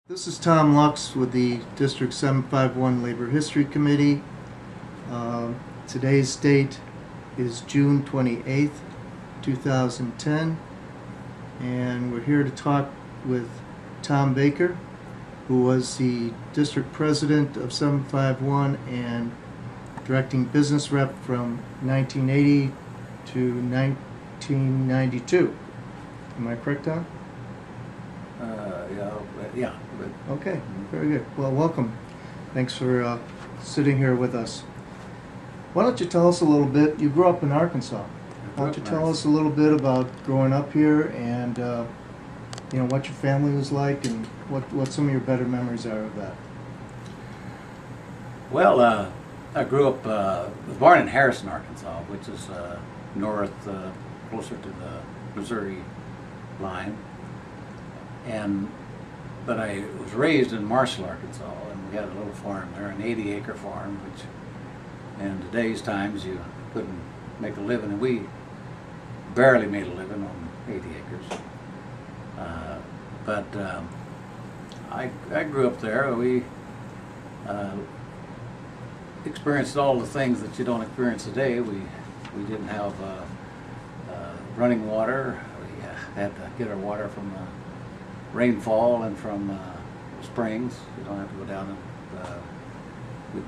This is Tom Lux with the District 751 Labor History Committee. Today's date is June 28th, 2010, and we're here to talk with Tom Baker, who was the District President of 751 and Directing Business Rep from 1980 to 1992. Am I correct, Tom? Yeah. Okay, very good. Well, welcome. Thanks for sitting here with us. Why don't you tell us a little bit? You grew up in Arkansas. Why don't you tell us a little bit about growing up here and what your family was like and what some of your better memories are of that? Well, I grew up, was born in Harrison, Arkansas, which is north, closer to the Missouri line. But I was raised in Marshall, Arkansas, and we had a little farm there, an 80-acre farm, which in today's times you couldn't make a living, and we barely made a living on 80 acres. I grew up there. We experienced all the things that you don't experience today. We didn't have running water. We had to get our water from rainfall and from springs. You don't have to go down and we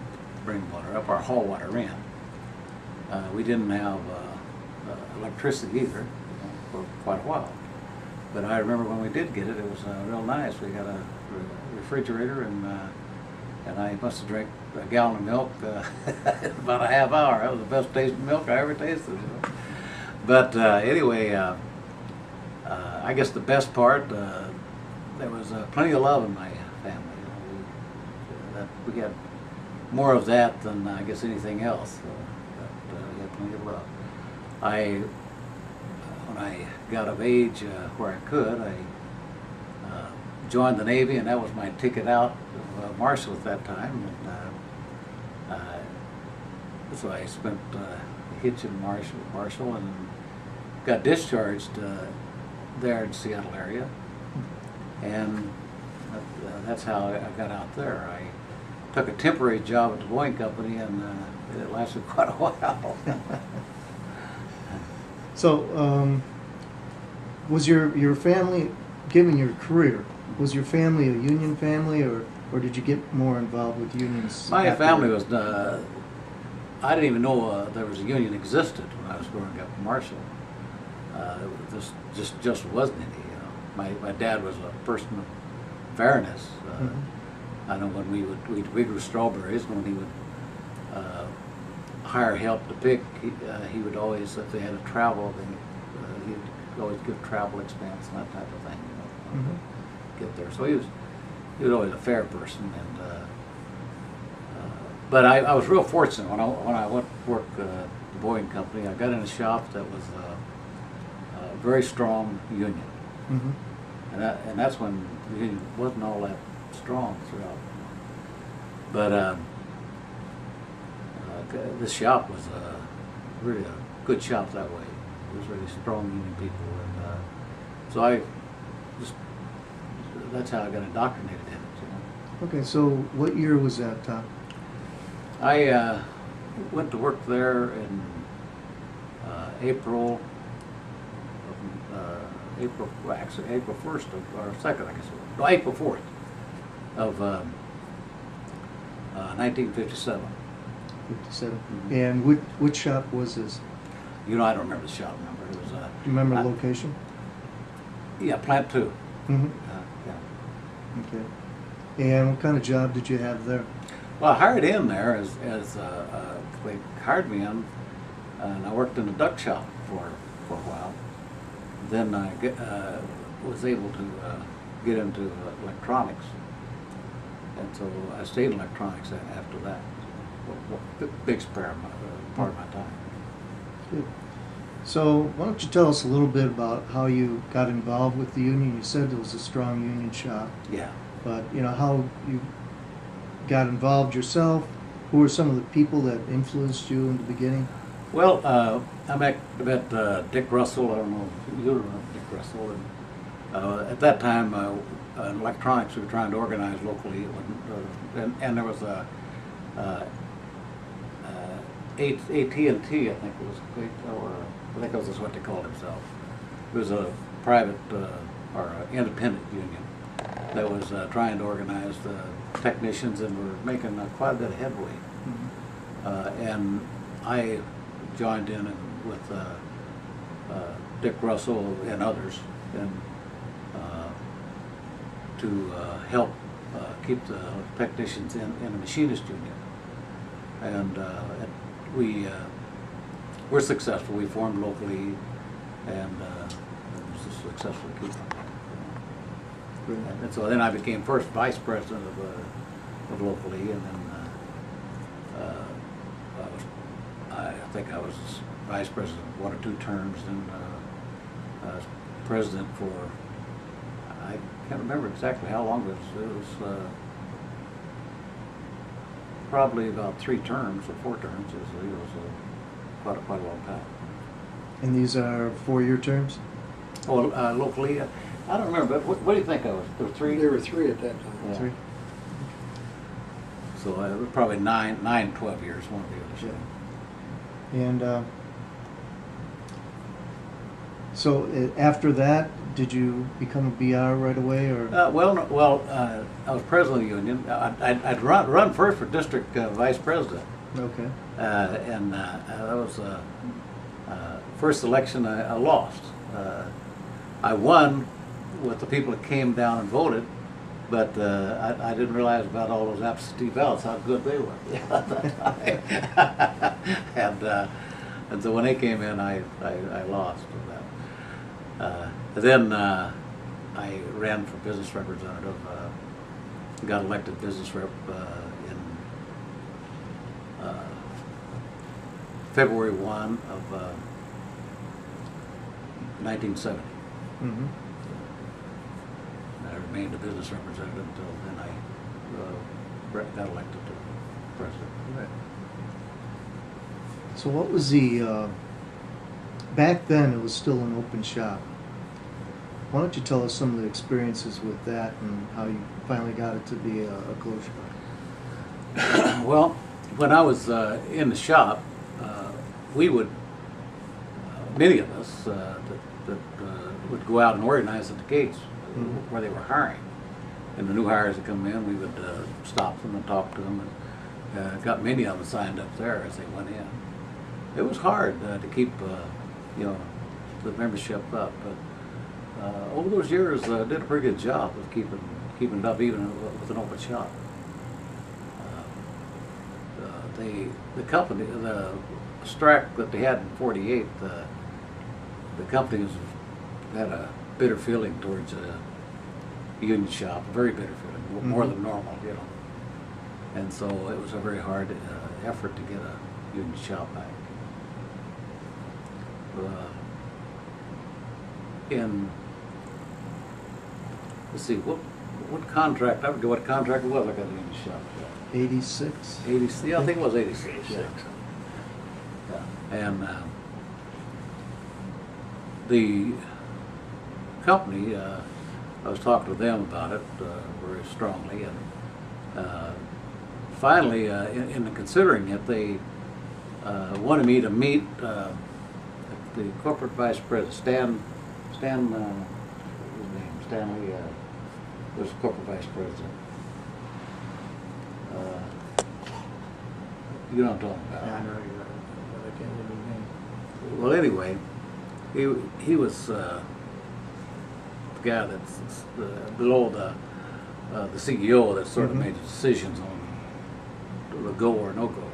bring water up or haul water in. We didn't have electricity either for quite a while. But I remember when we did get it, it was real nice. We got a refrigerator and I must have drank a gallon of milk in about a half hour. That was the best tasting milk I ever tasted. But anyway, I guess the best part, there was plenty of love in my family. We had more of that than I guess anything else. We had plenty of love. When I got of age where I could, I joined the Navy, and that was my ticket out of Marshall at that time. And so I spent a hitch in Marshall, and got discharged there in the Seattle area. And that's how I got out there. I took a temporary job at the Boeing company, and it lasted quite a while. So, was your family, given your career, was your family a union family, or did you get more involved with unions? My family was, I didn't even know there was a union existed when I was growing up in Marshall. This just wasn't any. My dad was a person of fairness. I know when we grew strawberries, when he would hire help to pick, he would always, if they had to travel, he'd always give travel expense and that type of thing, get there. So he was always a fair person. And but I was real fortunate when I went to work at the Boeing company. I got in a shop that was a very strong union. And that's when the union wasn't all that strong throughout. But this shop was really a good shop that way. It was really strong union people, and so that's how I got indoctrinated in it. Okay, so what year was that, Tom? I went to work there in April 1st or 2nd, I guess it was. No, April 4th of 1957. 57. And which shop was this? I don't remember the shop number. It was. Do you remember the location? Yeah, Plant 2. Mm-hmm. Yeah. Okay. And what kind of job did you have there? Well, I hired in there as they hired me in, and I worked in the duck shop for a while. Then I was able to get into electronics, and so I stayed in electronics after that. Big part of my time. Good. So why don't you tell us a little bit about how you got involved with the union? You said it was a strong union shop. Yeah. But how you got involved yourself? Who were some of the people that influenced you in the beginning? Well, I met Dick Russell. I don't know if you remember Dick Russell. And At that time, in electronics, we were trying to organize locally, and there was a AT&T, I think it was, or I think that was what they called themselves. It was a private or independent union that was trying to organize the technicians, and were making quite a bit of headway. And I joined in with Dick Russell and others, and to help keep the technicians in the machinist union. And we were successful. We formed locally, and it was a successful keep. And so then I became first vice president of locally, and then I think I was vice president 1 or 2 terms, and president for, I can't remember exactly how long it was probably about 3 terms or 4 terms. It was quite a long time. And these are 4-year terms? Oh, locally, I don't remember, but what do you think I was? There were 3? There were 3 at that time. Yeah. 3? So it was probably 9, 12 years, one of the others. Yeah. And so after that, did you become a BR right away, or? I was president of the union. I'd run first for district vice president. Okay. And that was first election I lost. I won with the people that came down and voted, but I didn't realize about all those absentee ballots, how good they were. And so when they came in, I lost that. Then I ran for business representative, got elected business rep in February 1 of 1970. Mm-hmm. I remained a business representative until then I got elected to president. Right. So what was the, back then it was still an open shop. Why don't you tell us some of the experiences with that and how you finally got it to be a closure? Well, when I was in the shop, we would, many of us that would go out and organize at the gates where they were hiring. And the new hires that come in, we would stop them and talk to them, and got many of them signed up there as they went in. It was hard to keep, the membership up, but over those years, did a pretty good job of keeping it up, even with an open shop. The company, the strike that they had in '48, the companies had a bitter feeling towards a union shop, a very bitter feeling, more than normal, And so it was a very hard effort to get a union shop back. Let's see, what contract, I forget what contract it was I got a union shop. 86? 86, yeah, I think it was 86. 86. Yeah. And the company, I was talking to them about it very strongly, and finally, in considering it, they wanted me to meet the corporate vice president, Stanley, was corporate vice president. You know what I'm talking about. Yeah, I know you're right, but I can't remember his name. Well, anyway, he was the guy that's below the CEO that sort of made the decisions on the go or no go.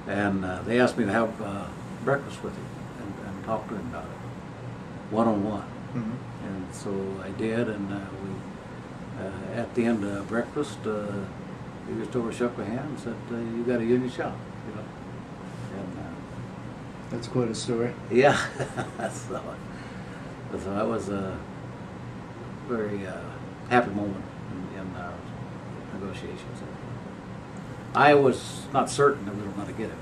And they asked me to have breakfast with him and talk to him about it, one-on-one. And so I did, and we at the end of breakfast, he just over shook my hand and said, "You got a union shop," And That's quite a story. yeah, so that was a very happy moment in our negotiations. I was not certain that we were going to get it.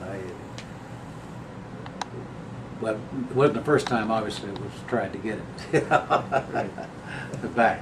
Well, it wasn't the first time, obviously, it was tried to get it Right. back.